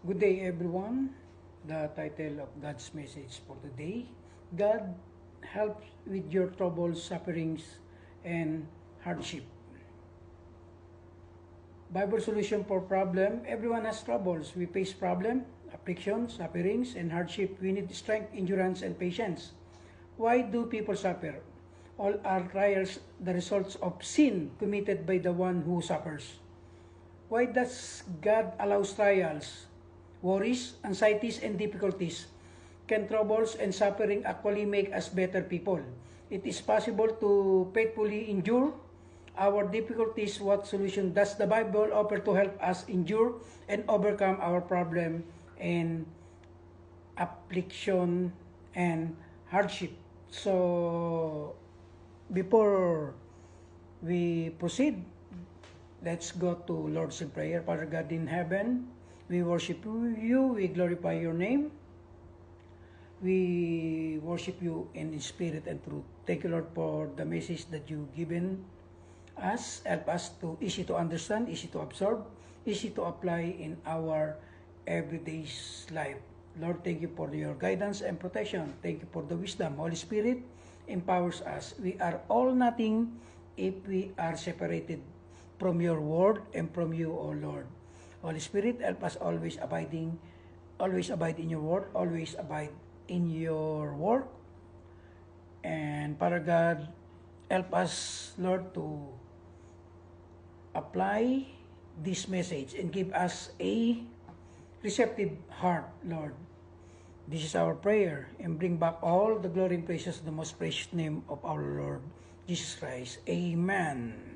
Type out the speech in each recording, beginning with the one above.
Good day, everyone. The title of God's message for today: God helps with your troubles, sufferings, and hardship. Bible solution for problem: everyone has troubles. We face problem, afflictions, sufferings, and hardship. We need strength, endurance, and patience. Why do people suffer? All are trials the results of sin committed by the one who suffers. Why does God allow trials? Worries, anxieties, and difficulties. Can troubles and suffering actually make us better people? It is possible to faithfully endure our difficulties. What solution does the Bible offer to help us endure and overcome our problem and affliction and hardship? So, before we proceed, let's go to Lord's in prayer. Father God in heaven, we worship you, we glorify your name. We worship you in spirit and truth. Thank you, Lord, for the message that you've given us. Help us to easy to understand, easy to absorb, easy to apply in our everyday life. Lord, thank you for your guidance and protection. Thank you for the wisdom. Holy Spirit empowers us. We are all nothing if we are separated from your word and from you, O Lord. Holy Spirit, help us always abide in your word, always abide in your work. And Father God, help us, Lord, to apply this message and give us a receptive heart, Lord. This is our prayer, and bring back all the glory and praises to the most precious name of our Lord Jesus Christ. Amen.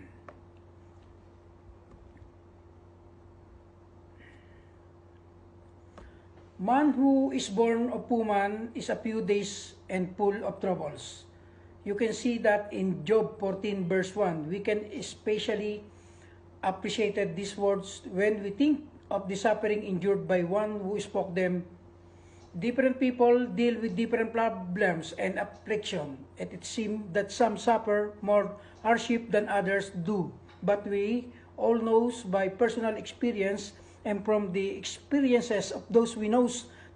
Man who is born of woman is a few days and full of troubles. You can see that in Job 14 verse 1. We can especially appreciate these words when we think of the suffering endured by one who spoke them. Different people deal with different problems and affliction, and it seems that some suffer more hardship than others do. But we all know by personal experience and from the experiences of those we know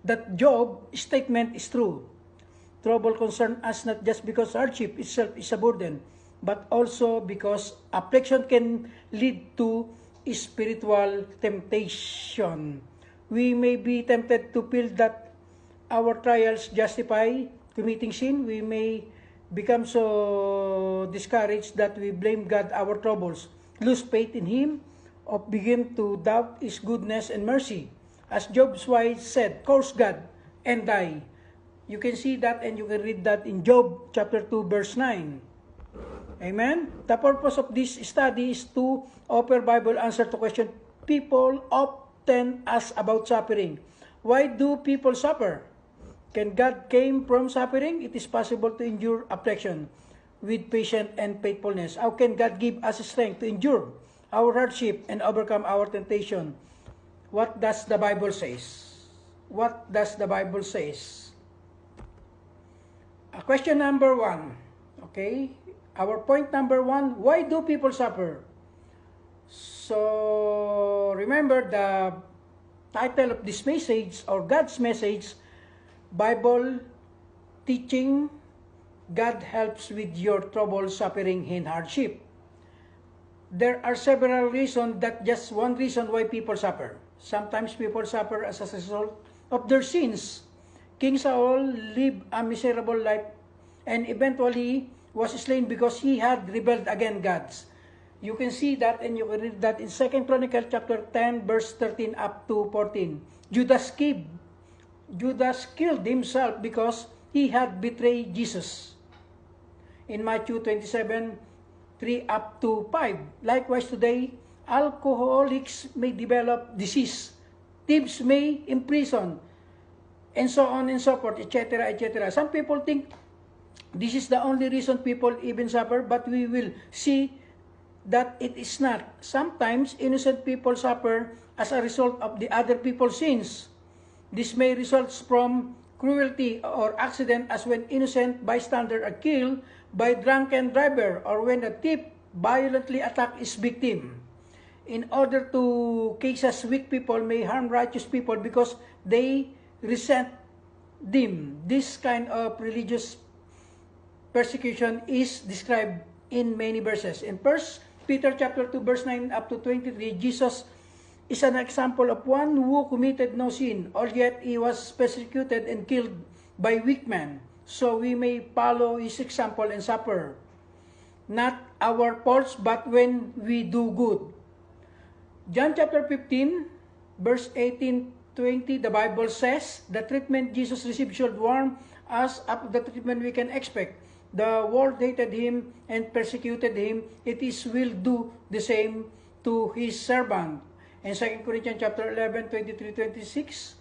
that Job's statement is true. Trouble concerns us not just because hardship itself is a burden, but also because affliction can lead to spiritual temptation. We may be tempted to feel that our trials justify committing sin. We may become so discouraged that we blame God our troubles, lose faith in Him, or begin to doubt His goodness and mercy. As Job's wife said, curse God and die. You can see that and you can read that in Job chapter 2 verse 9. Amen? The purpose of this study is to offer Bible answer to question people often ask about suffering. Why do people suffer? Can God came from suffering? It is possible to endure affliction with patience and faithfulness. How can God give us strength to endure our hardship and overcome our temptation? What does the Bible says? What does the Bible says? Question number 1. Okay? Our point number 1, why do people suffer? So, remember the title of this message or God's message, Bible teaching, God helps with your trouble, suffering, and hardship. There are several reasons, that just one reason why people suffer. Sometimes people suffer as a result of their sins. King Saul lived a miserable life and eventually was slain because he had rebelled against God. You can see that and you can read that in 2 Chronicles chapter 10 verse 13 up to 14. Judas killed himself because he had betrayed Jesus. In Matthew 27, 3 up to 5. Likewise today, alcoholics may develop disease, thieves may imprison, and so on and so forth, etc., etc. Some people think this is the only reason people even suffer, but we will see that it is not. Sometimes innocent people suffer as a result of the other people's sins. This may result from cruelty or accident, as when innocent bystander are killed by drunken driver or when a thief violently attack his victim. in order to cases weak people may harm righteous people because they resent them. This kind of religious persecution is described in many verses. In 1 Peter chapter 2 verse 9 up to 23, Jesus is an example of one who committed no sin, or yet he was persecuted and killed by weak men. So we may follow his example and suffer not our faults, but when we do good. John chapter 15, verse 18-20, the Bible says, the treatment Jesus received should warn us of the treatment we can expect. The world hated him and persecuted him. It is will do the same to his servant. In 2 Corinthians chapter 11, 23-26,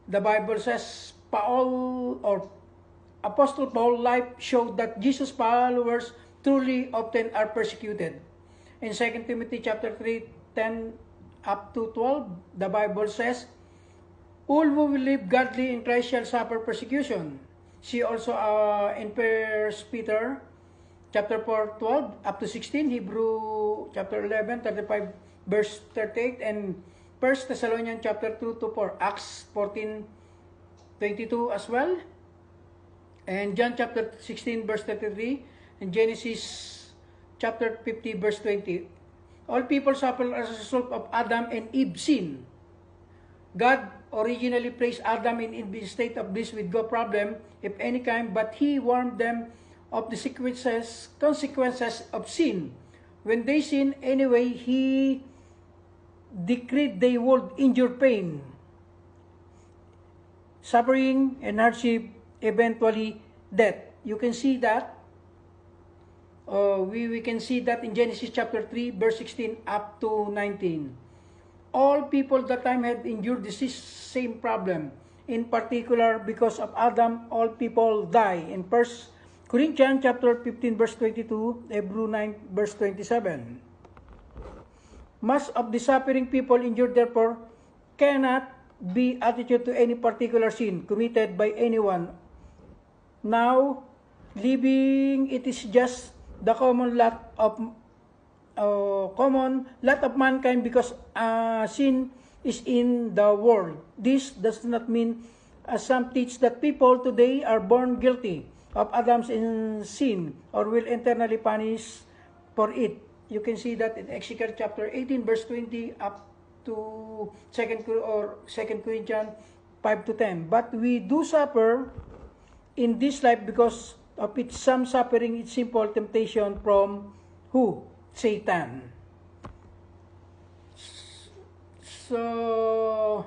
the Bible says, Paul or Apostle Paul's life showed that Jesus' followers truly often are persecuted. In 2 Timothy chapter 3, 10 up to 12, the Bible says, all who will live godly in Christ shall suffer persecution. See also in 1 Peter chapter 4, 12 up to 16, Hebrew chapter 11, 35 verse 38, and 1 Thessalonians chapter 2 to 4, Acts 14, 22 as well, and John chapter 16 verse 33, and Genesis chapter 50 verse 20. All people suffer as a result of Adam and Eve's sin. God originally placed Adam in the state of bliss with no problem, if any kind, but he warned them of the consequences of sin. When they sin anyway, he decreed they would endure pain, suffering, and hardship, eventually death. You can see that. We can see that in Genesis chapter 3, verse 16 up to 19. All people that time had endured this same problem. In particular, because of Adam, all people die. In 1 Corinthians chapter 15, verse 22, Hebrew 9, verse 27. Most of the suffering people endured, therefore, cannot be attributed to any particular sin committed by anyone. Now, living, it is just the common lot of mankind because sin is in the world. This does not mean, as some teach, that people today are born guilty of Adam's sin or will eternally punish for it. You can see that in Ezekiel chapter 18 verse 20 up to 2 Corinthians 5 to 10. But we do suffer in this life because of its some suffering, its simple temptation from who? Satan. So,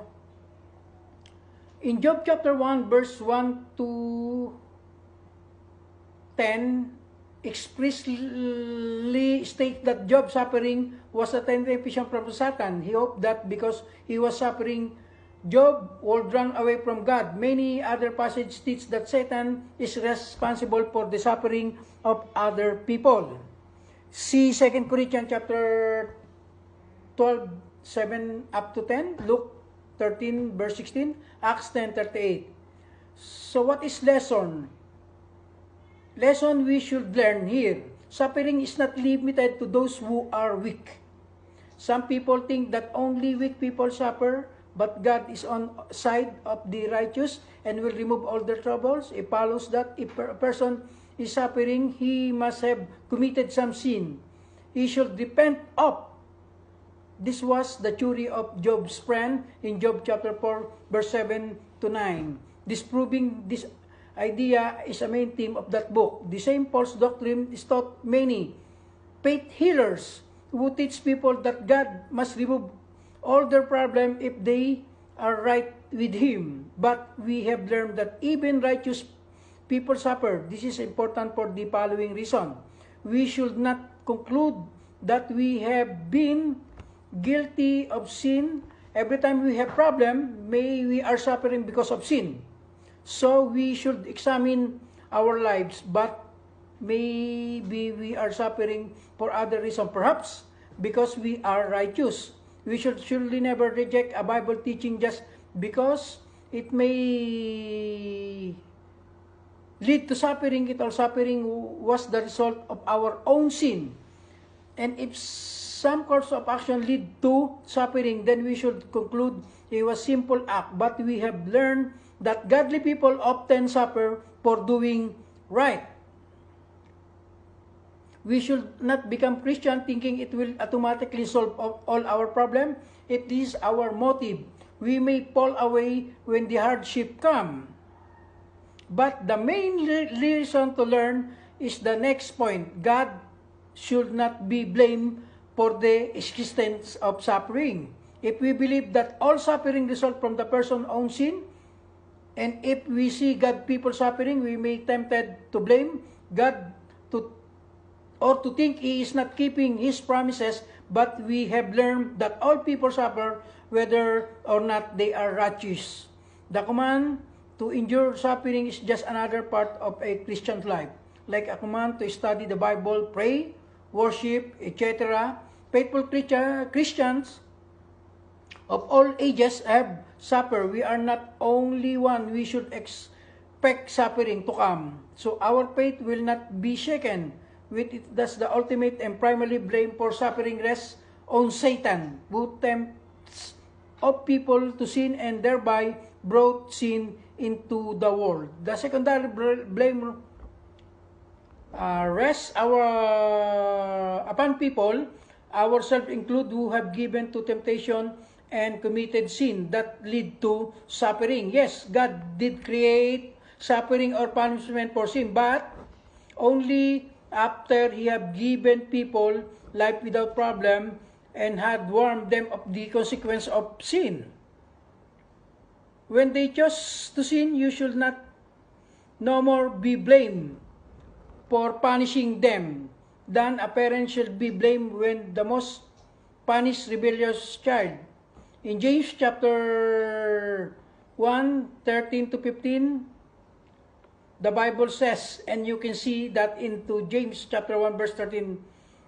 in Job chapter 1 verse 1 to 10, expressly states that Job's suffering was a temptation from Satan. He hoped that because he was suffering, Job would run away from God. Many other passages teach that Satan is responsible for the suffering of other people. See 2 Corinthians chapter 12, 7 up to 10, Luke 13 verse 16, Acts 10:38. So what is lesson? Lesson we should learn here. Suffering is not limited to those who are weak. Some people think that only weak people suffer, but God is on side of the righteous and will remove all their troubles. It follows that if a person is suffering, he must have committed some sin. He should repent of. This was the theory of Job's friend in Job chapter 4, verse 7 to 9. Disproving this idea is a main theme of that book. The same false doctrine is taught many faith healers who teach people that God must remove all their problem if they are right with Him. But we have learned that even righteous people suffer. This is important for the following reason. We should not conclude that we have been guilty of sin. Every time we have problem, we are suffering because of sin. So we should examine our lives, but maybe we are suffering for other reason, perhaps because we are righteous. We should surely never reject a Bible teaching just because it may lead to suffering. It all suffering was the result of our own sin. And if some course of action lead to suffering, then we should conclude it was simple act. But we have learned that godly people often suffer for doing right. We should not become Christian thinking it will automatically solve all our problem. If this is our motive, we may fall away when the hardship come. But the main reason to learn is the next point. God should not be blamed for the existence of suffering. If we believe that all suffering results from the person's own sin, and if we see God people suffering, we may be tempted to blame God or to think He is not keeping His promises, but we have learned that all people suffer whether or not they are righteous. The command to endure suffering is just another part of a Christian's life, like a command to study the Bible, pray, worship, etc. Faithful Christians of all ages have suffered. We are not only one. We should expect suffering to come. So our faith will not be shaken. With it, thus the ultimate and primarily blame for suffering rests on Satan, who tempts of people to sin and thereby brought sin into the world. The secondary blame rests upon people, ourselves included, who have given to temptation and committed sin that lead to suffering. Yes, God did create suffering or punishment for sin, but only after He have given people life without problem and had warned them of the consequence of sin. When they chose to sin, you should not no more be blamed for punishing them than a parent should be blamed when the most punished rebellious child. In James chapter 1, 13 to 15, the Bible says, and you can see that into James chapter 1 verse 13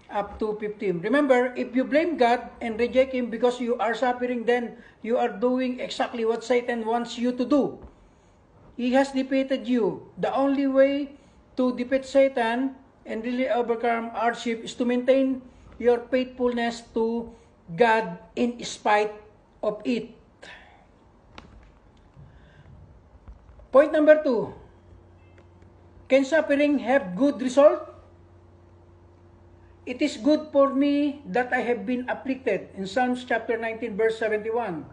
up to 15. Remember, if you blame God and reject Him because you are suffering, then you are doing exactly what Satan wants you to do. He has defeated you. The only way to defeat Satan and really overcome hardship is to maintain your faithfulness to God in spite of it. Point number 2. Can suffering have good result? It is good for me that I have been afflicted. In Psalms chapter 19 verse 71.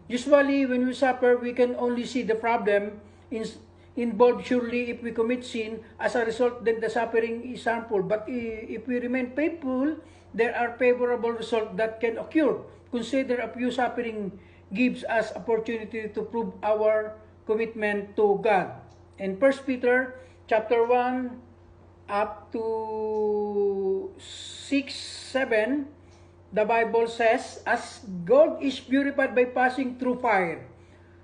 Usually when we suffer, we can only see the problem involved. Surely if we commit sin, as a result, then the suffering is harmful. But if we remain faithful, there are favorable results that can occur. Consider a few suffering gives us opportunity to prove our commitment to God. In 1 Peter chapter 1 up to 6-7, the Bible says, as gold is purified by passing through fire,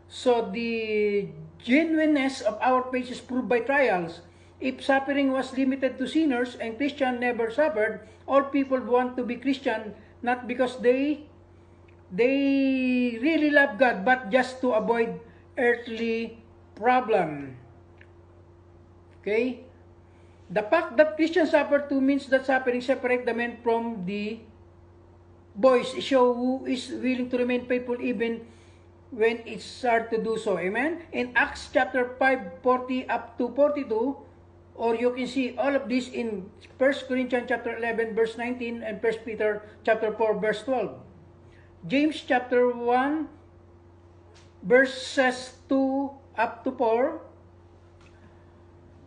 so the genuineness of our faith is proved by trials. If suffering was limited to sinners and Christians never suffered, all people want to be Christian not because they really love God, but just to avoid earthly problem. Okay? The fact that Christians suffer too means that suffering separates the men from the boys. Show who is willing to remain faithful even when it's hard to do so. Amen? In Acts chapter 5, 40 up to 42, or you can see all of this in 1 Corinthians chapter 11 verse 19 and 1 Peter chapter 4 verse 12. James chapter 1 verses 2 up to 4,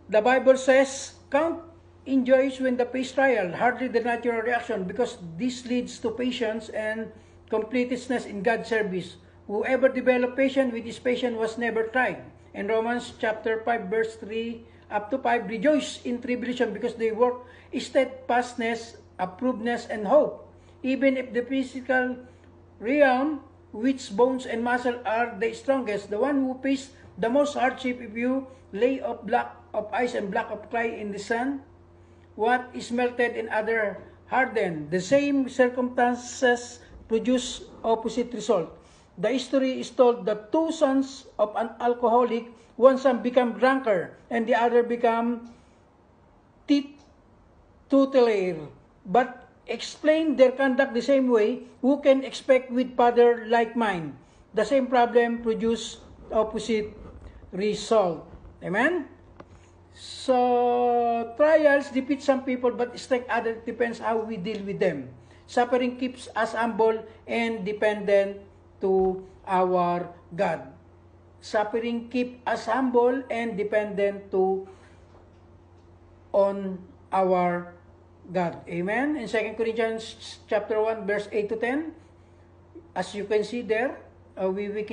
the Bible says, count in joys when the face trial, hardly the natural reaction, because this leads to patience and completeness in God's service. Whoever developed patience with his patience was never tried. In Romans chapter 5 verse 3 up to 5, rejoice in tribulation because they work steadfastness, approvedness, and hope. Even if the physical realm, which bones and muscle are the strongest, the one who faced the most hardship, if you lay of black of ice and black of clay in the sun, what is melted in other hardened. The same circumstances produce opposite result. The history is told that two sons of an alcoholic, one son became drunkard and the other became teetotaler. But explain their conduct the same way, who can expect with father like mine? The same problem produce opposite result. Amen? So, trials defeat some people, but strength others depends how we deal with them. Suffering keeps us humble and dependent to our God. Suffering keep us humble and dependent on our God. Amen? In 2 Corinthians chapter 1, verse 8 to 10, as you can see there, we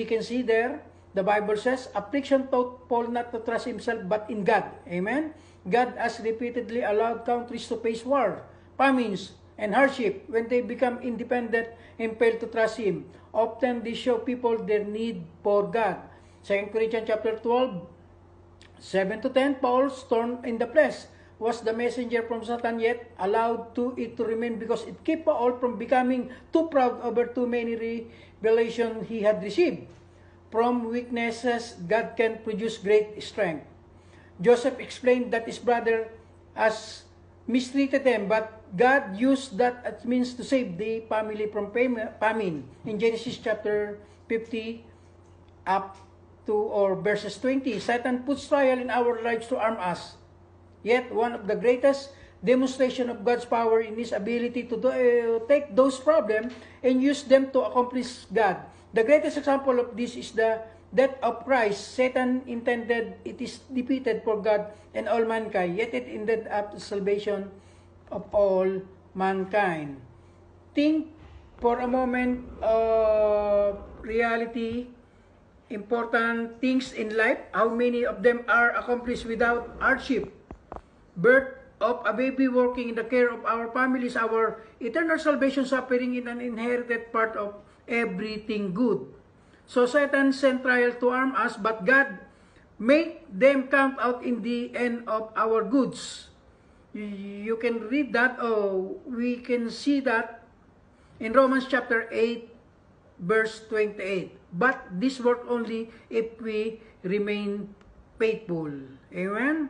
can see there, the Bible says, affliction taught Paul not to trust himself but in God. Amen? God has repeatedly allowed countries to face war, famines, and hardship when they become independent and fail to trust Him. Often they show people their need for God. 2 Corinthians chapter 12, 7 to 10, Paul's thorn in the flesh was the messenger from Satan, yet allowed it to remain because it kept Paul from becoming too proud over too many revelations he had received. From weaknesses, God can produce great strength. Joseph explained that his brother has mistreated them, but God used that as means to save the family from famine. In Genesis chapter 50 up to or verses 20, Satan puts trial in our lives to arm us. Yet one of the greatest demonstration of God's power in His ability to take those problems and use them to accomplish God. The greatest example of this is the death of Christ. Satan intended it is defeated for God and all mankind, yet it ended up the salvation of all mankind. Think for a moment of reality, important things in life, how many of them are accomplished without hardship. Birth of a baby, working in the care of our families, our eternal salvation, suffering in an inherited part of everything good. So Satan sent trial to harm us, but God made them count out in the end of our goods. You can read that, we can see that in Romans chapter 8, verse 28. But this work only if we remain faithful. Amen?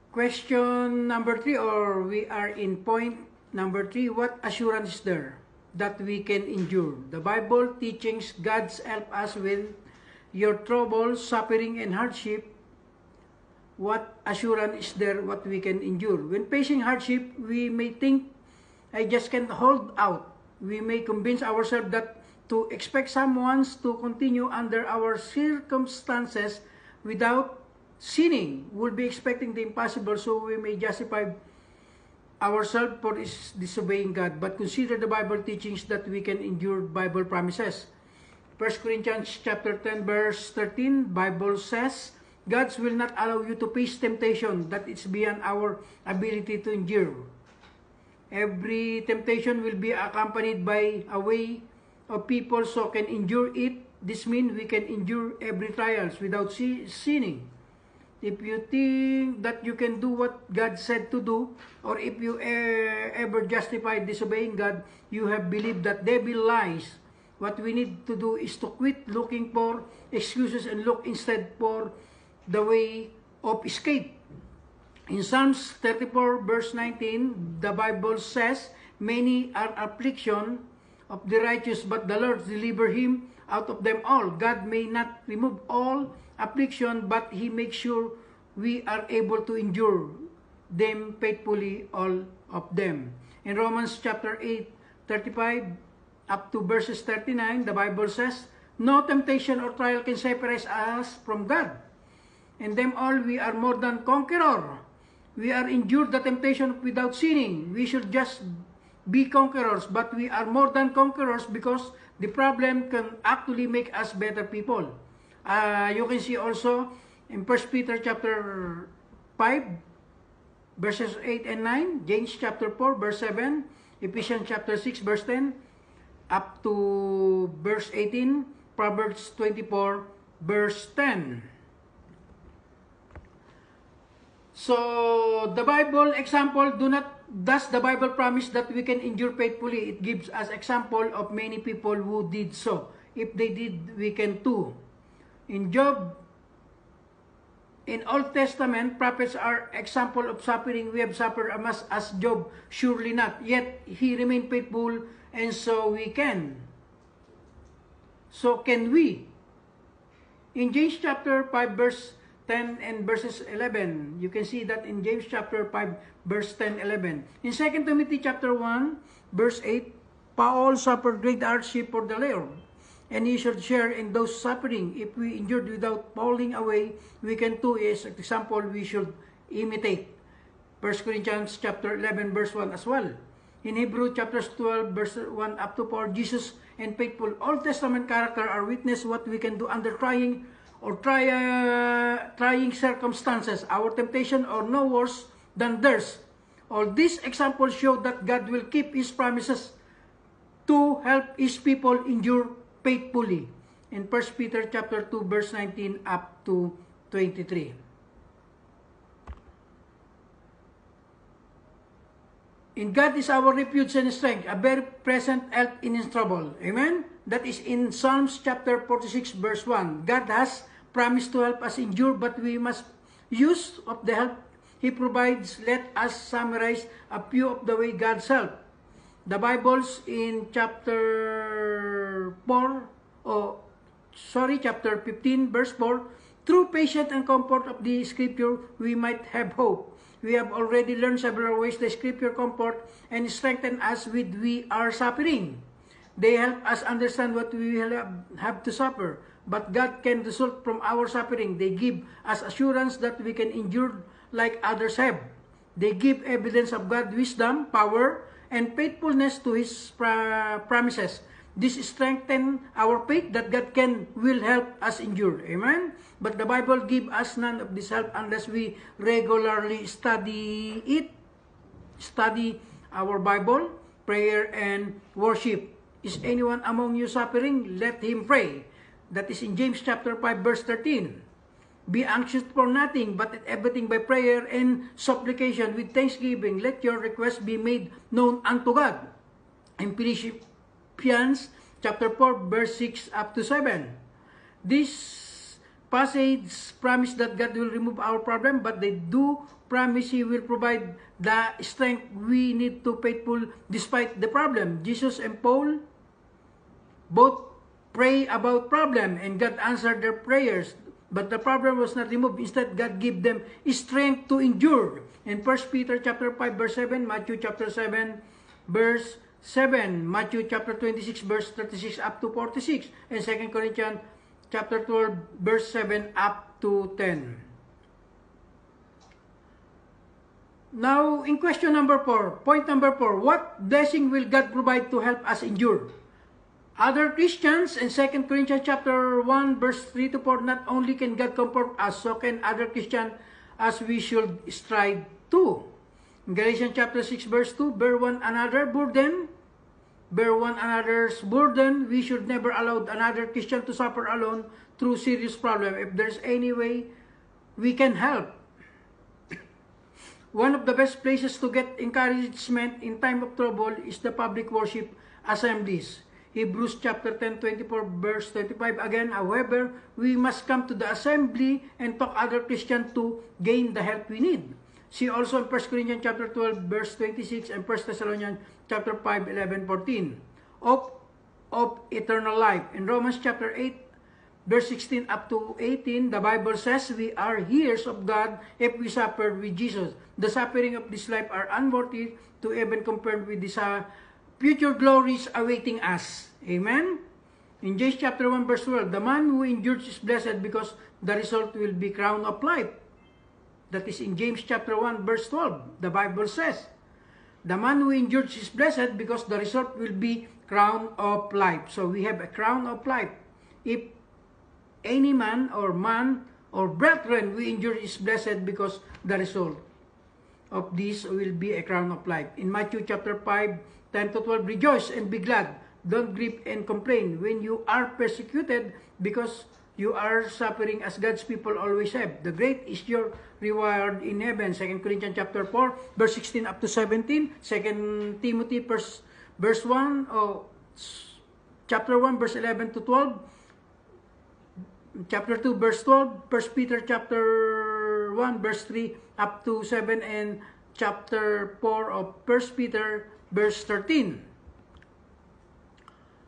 Question number 3, or we are in point number 3. What assurance is there that we can endure? The Bible teachings God's help us with your trouble, suffering, and hardship. What assurance is there what we can endure? When facing hardship, we may think, I just can't hold out. We may convince ourselves that to expect someone to continue under our circumstances without sinning would be expecting the impossible, so we may justify ourselves for disobeying God. But consider the Bible teachings that we can endure Bible promises. 1 Corinthians chapter 10, verse 13, Bible says, God will not allow you to face temptation that is beyond our ability to endure. Every temptation will be accompanied by a way of people so can endure it. This means we can endure every trials without sinning. If you think that you can do what God said to do, or if you ever justify disobeying God, you have believed that devil lies. What we need to do is to quit looking for excuses and look instead for the way of escape. In Psalms 34 verse 19, the Bible says, many are affliction of the righteous, but the Lord deliver him out of them all. God may not remove all affliction, but He makes sure we are able to endure them faithfully, all of them. In Romans chapter 8, 35 up to verses 39, the Bible says, no temptation or trial can separate us from God. In them all we are more than conqueror. We are endured the temptation without sinning. We should just be conquerors, but we are more than conquerors because the problem can actually make us better people. You can see also in 1 Peter chapter 5, verses 8 and 9, James chapter 4, verse 7, Ephesians chapter 6, verse 10, up to verse 18, Proverbs 24, verse 10. So, the Bible example, does the Bible promise that we can endure faithfully? It gives us example of many people who did so. If they did, we can too. In Job, in Old Testament, prophets are example of suffering. We have suffered as Job, surely not. Yet, he remained faithful, and so we can. So can we? In James chapter 5, verse 10 and verses 11, you can see that in James chapter 5, verse 10, 11. In 2 Timothy chapter 1, verse 8, Paul suffered great hardship for the Lord, and he should share in those suffering. If we endured without falling away, we can too. As an example, we should imitate. 1 Corinthians chapter 11, verse 1 as well. In Hebrew chapters 12, verse 1 up to 4, Jesus and faithful Old Testament character are witness what we can do under trying circumstances. Our temptation are no worse than theirs. All these examples show that God will keep His promises to help His people endure faithfully. In 1 Peter chapter 2, verse 19 up to 23. In God is our refuge and strength, a very present help in His trouble. Amen? That is in Psalms chapter 46, verse 1. God has promised to help us endure, but we must use of the help He provides. Let us summarize a few of the way God's help. The Bible's in chapter 15, verse 4. Through patience and comfort of the Scripture, we might have hope. We have already learned several ways the Scripture comfort and strengthen us with we are suffering. They help us understand what we have to suffer. But God can result from our suffering. They give us assurance that we can endure like others have. They give evidence of God's wisdom, power, and faithfulness to His promises. This strengthens our faith that God will help us endure. Amen? But the Bible gives us none of this help unless we regularly study it. Study our Bible, prayer, and worship. Is anyone among you suffering? Let him pray. That is in James chapter 5, verse 13. Be anxious for nothing, but at everything by prayer and supplication with thanksgiving, let your requests be made known unto God. In Philippians chapter 4, verse 6 up to 7. This passage promise that God will remove our problem, but they do promise He will provide the strength we need to faithful despite the problem. Jesus and Paul both pray about problem, and God answered their prayers, but the problem was not removed. Instead, God gave them strength to endure. In 1 Peter chapter 5, verse 7, Matthew chapter 7, verse 7, Matthew chapter 26, verse 36 up to 46, and 2 Corinthians chapter 12, verse 7 up to 10. Now, in question number 4, point number 4, what blessing will God provide to help us endure? Other Christians in 2 Corinthians chapter 1, verse 3 to 4, not only can God comfort us, so can other Christians as we should strive to. In Galatians chapter 6, verse 2, bear one another's burden. We should never allow another Christian to suffer alone through serious problem. If there's any way we can help. One of the best places to get encouragement in time of trouble is the public worship assemblies. Hebrews chapter 10, 24, verse 25. Again, however, we must come to the assembly and talk other Christians to gain the help we need. See also in 1 Corinthians chapter 12, verse 26 and 1 Thessalonians chapter 5, 11, 14. Of eternal life. In Romans chapter 8, verse 16 up to 18, the Bible says we are heirs of God if we suffer with Jesus. The suffering of this life are unworthy to even compare with the future glories awaiting us. Amen? In James chapter 1, verse 12, the man who endures is blessed because the result will be crown of life. That is in James chapter 1, verse 12. The Bible says, the man who endures is blessed because the result will be crown of life. So we have a crown of life. If any man or brethren we endure is blessed because the result of this will be a crown of life. In Matthew chapter 5, 10 to 12, rejoice and be glad. Don't grieve and complain when you are persecuted because You are suffering as God's people always have. The great is your reward in heaven. 2 Corinthians chapter 4, verse 16 up to 17. 2 Timothy verse 1, chapter 1, verse 11 to 12. Chapter 2, verse 12. 1 Peter chapter 1, verse 3 up to 7. And chapter 4 of 1 Peter, verse 13.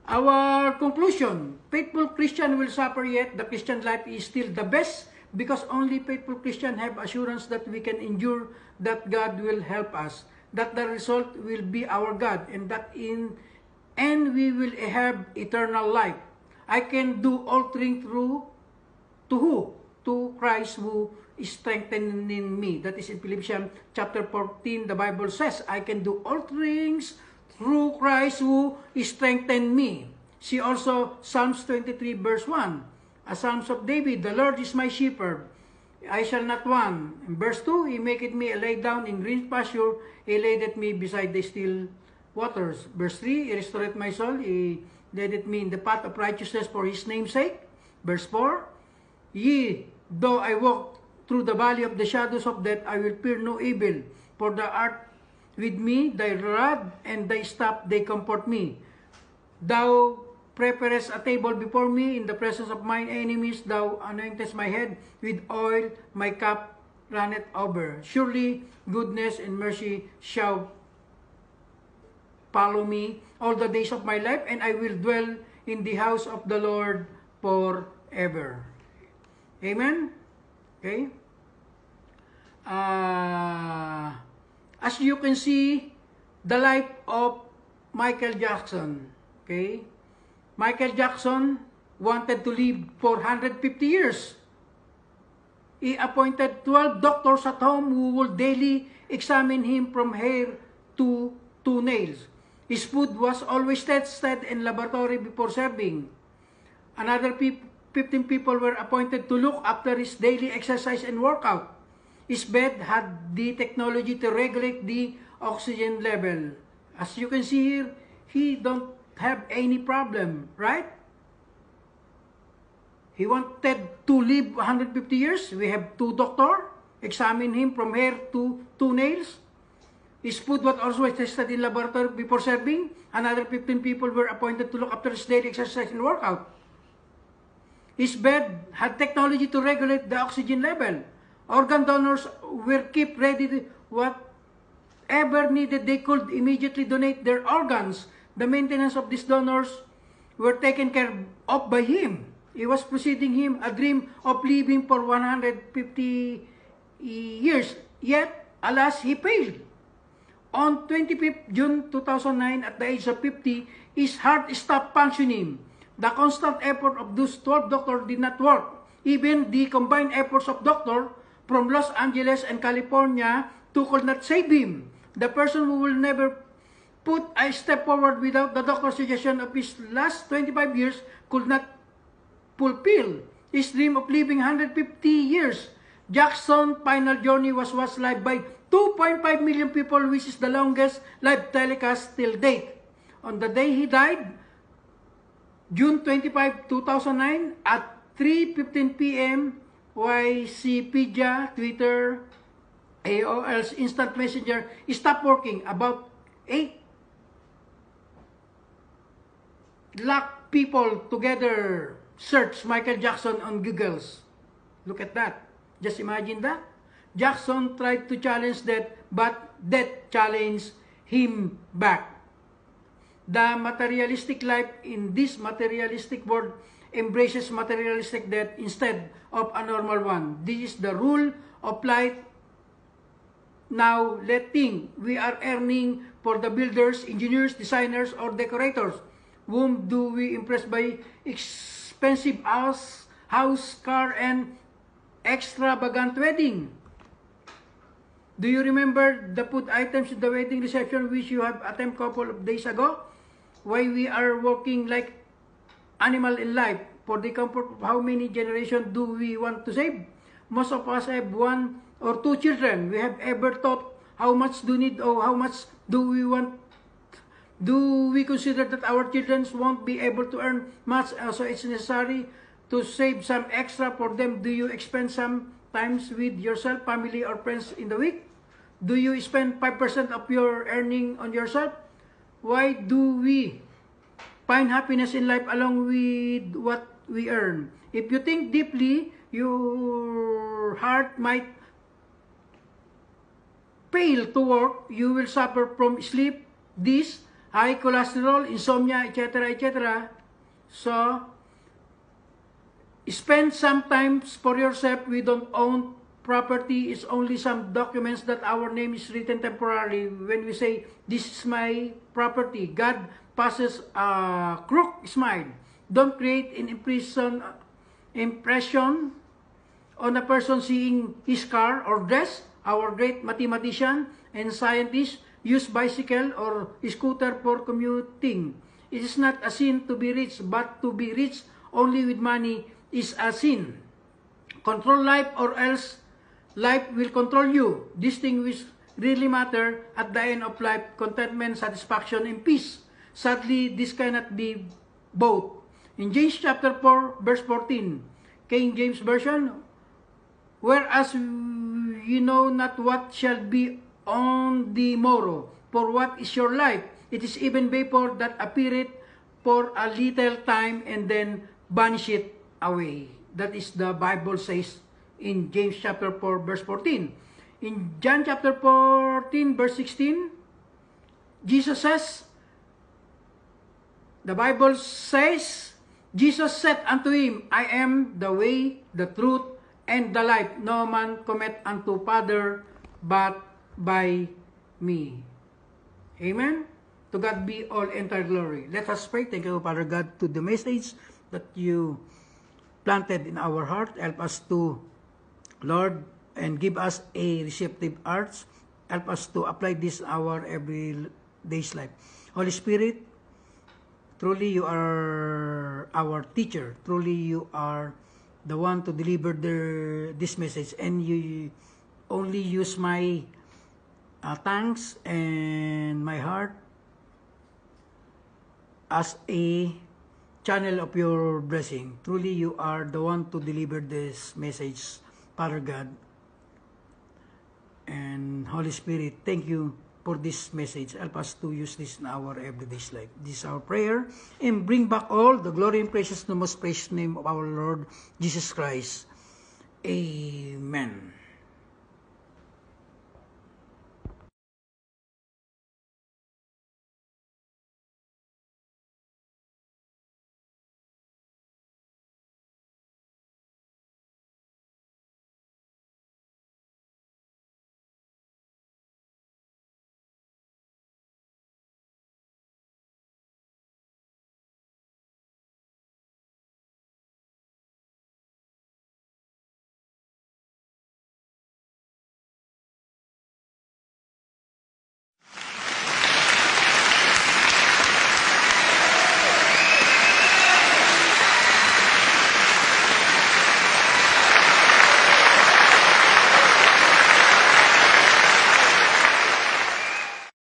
Our conclusion, faithful Christian will suffer, yet the Christian life is still the best because only faithful Christian have assurance that we can endure, that God will help us, that the result will be our God, and we will have eternal life. I can do all things through to who? To Christ who is strengthening me. That is in Philippians chapter 14, the Bible says, I can do all things through Christ who strengthened me. See also Psalms 23 verse 1. A Psalms of David, the Lord is my shepherd, I shall not want. In verse 2, He maketh me lay down in green pasture, He ladeth me beside the still waters. Verse 3, He restoreth my soul, He leadeth me in the path of righteousness for His name's sake. Verse 4, Yea, though I walk through the valley of the shadows of death, I will fear no evil, for thou art with me, thy rod and thy staff, they comfort me. Thou preparest a table before me in the presence of mine enemies. Thou anointest my head with oil, my cup runneth over. Surely goodness and mercy shall follow me all the days of my life, and I will dwell in the house of the Lord forever. Amen? Okay? As you can see, the life of Michael Jackson. Okay? Michael Jackson wanted to live for 150 years. He appointed 12 doctors at home who would daily examine him from hair to nails. His food was always tested in laboratory before serving. Another 15 people were appointed to look after his daily exercise and workout. His bed had the technology to regulate the oxygen level. As you can see here, he don't have any problem, right? He wanted to live 150 years. We have 2 doctors examine him from hair to nails. His food was also tested in laboratory before serving. Another 15 people were appointed to look after his daily exercise and workout. His bed had technology to regulate the oxygen level. Organ donors were kept ready to whatever needed, they could immediately donate their organs. The maintenance of these donors were taken care of by him. He was preceding him a dream of living for 150 years. Yet, alas, he failed. On 25th June 2009, at the age of 50, his heart stopped functioning. The constant effort of those 12 doctors did not work. Even the combined efforts of doctors from Los Angeles and California could not save him. The person who will never put a step forward without the doctor's suggestion of his last 25 years could not fulfill his dream of living 150 years. Jackson's final journey was watched live by 2.5 million people, which is the longest live telecast till date. On the day he died, June 25, 2009, at 3:15 p.m., Wikipedia, Twitter, AOL's Instant Messenger stopped working. About 8 lakh people together searched Michael Jackson on Google's. Look at that. Just imagine that. Jackson tried to challenge death, but death challenged him back. The materialistic life in this materialistic world embraces materialistic death instead of a normal one. This is the rule of life. Now, let's think. We are earning for the builders, engineers, designers, or decorators. Whom do we impress by expensive house, car, and extravagant wedding? Do you remember the food items in the wedding reception which you have attempted a couple of days ago? Why we are working like animal in life for the comfort of how many generations do we want to save? Most of us have 1 or 2 children. We have ever thought how much do need or how much do we want? Do we consider that our children won't be able to earn much, so it's necessary to save some extra for them, do you spend some times with yourself, family, or friends in the week? Do you spend 5% of your earning on yourself? Why do we find happiness in life along with what we earn? If you think deeply, your heart might fail to work. You will suffer from sleep, this, high cholesterol, insomnia, etc., etc. So, spend some time for yourself. We don't own property. It's only some documents that our name is written temporarily. When we say, this is my property, God passes a crook smile. Don't create an impression on a person seeing his car or dress. Our great mathematician and scientist use bicycle or scooter for commuting. It is not a sin to be rich, but to be rich only with money is a sin. Control life or else life will control you. These things which really matter at the end of life, contentment, satisfaction, and peace. Sadly, this cannot be both. In James chapter 4, verse 14, King James Version, whereas you know not what shall be on the morrow, for what is your life? It is even vapor that appeareth for a little time and then vanisheth away. That is the Bible says in James chapter 4, verse 14. In John chapter 14, verse 16, Jesus says, the Bible says, Jesus said unto him, I am the way, the truth, and the life. No man cometh unto Father but by me. Amen? To God be all entire glory. Let us pray. Thank you, Father God, to the message that you planted in our heart. Help us to, Lord, and give us a receptive heart. Help us to apply this in our everyday's life. Holy Spirit, truly you are our teacher. Truly you are the one to deliver this message, and you only use my thanks and my heart as a channel of your blessing. Truly you are the one to deliver this message, Father God. And Holy Spirit, thank you for this message. Help us to use this in our everyday life. This is our prayer. And bring back all the glory and precious, the most precious name of our Lord Jesus Christ. Amen.